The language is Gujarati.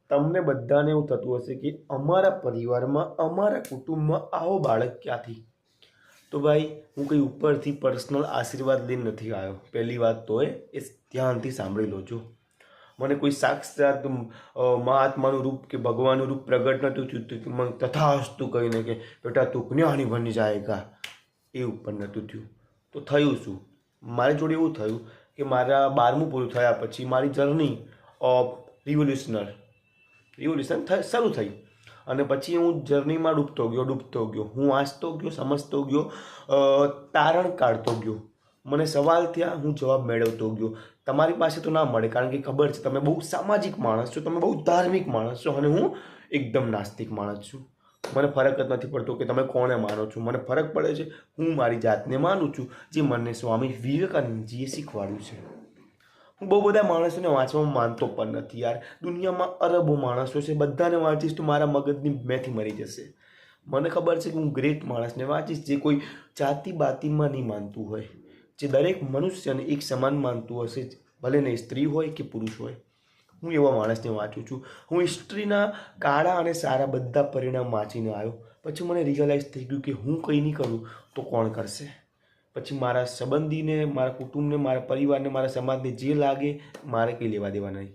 તમને બધાને એવું થતું હશે કે અમારા પરિવારમાં અમારા કુટુંબમાં આવો બાળક ક્યાંથી? તો ભાઈ હું કંઈ ઉપરથી પર્સનલ આશીર્વાદ લઈને નથી આવ્યો. પહેલી વાત તો એ ધ્યાનથી સાંભળી લો. જો મને કોઈ સાક્ષાત મહાત્માનું રૂપ કે ભગવાનનું રૂપ પ્રગટ નહોતું થયું કે મને તથાસ્તુ કહીને કે બેટા તું જ્ઞાની બની જાયગા, એવું પણ નહોતું થયું. તો થયું શું? મારી જોડે એવું થયું કે મારા 12મું પૂરું થયા પછી મારી જર્ની ઓફ રિવોલ્યુશન શરૂ થઈ. અને પછી હું જર્નીમાં ડૂબતો ગયો. હું વાંચતો ગયો, સમજતો ગયો, તારણ કાઢતો ગયો. મને સવાલ થયા, હું જવાબ મેળવતો ગયો. તમારી પાસે તો ના મળે, કારણ કે ખબર છે તમે બહુ સામાજિક માણસ છો, તમે બહુ ધાર્મિક માણસ છો, અને હું એકદમ નાસ્તિક માણસ છું. મને ફરક જ નથી પડતો કે તમે કોને માનો છો. મને ફરક પડે છે હું મારી જાતને માનું છું, જે મને સ્વામી વિવેકાનંદજીએ શીખવાડ્યું છે. હું બહુ બધા માણસોને વાંચવામાં માનતો પણ નથી યાર. દુનિયામાં અરબો માણસો છે, બધાને વાંચીશ તો મારા મગજની મેથી મરી જશે. મને ખબર છે કે હું ગ્રેટ માણસને વાંચીશ જે કોઈ જાતિ બાતિમાં નહીં માનતું હોય, જે દરેક મનુષ્યને એક સમાન માનતું હશે, ભલે ને સ્ત્રી હોય કે પુરુષ હોય. હું એવા માણસને વાંચું છું. હું હિસ્ટ્રીના કાળા અને સારા બધા પરિણામ વાંચીને આવ્યો. પછી મને રિયલાઇઝ થઈ ગયું કે હું કંઈ નહીં કરું તો કોણ કરશે. પછી મારા સંબંધીને, મારા કુટુંબને, મારા પરિવારને, મારા સમાજને જે લાગે મારે કંઈ લેવા દેવા નહીં.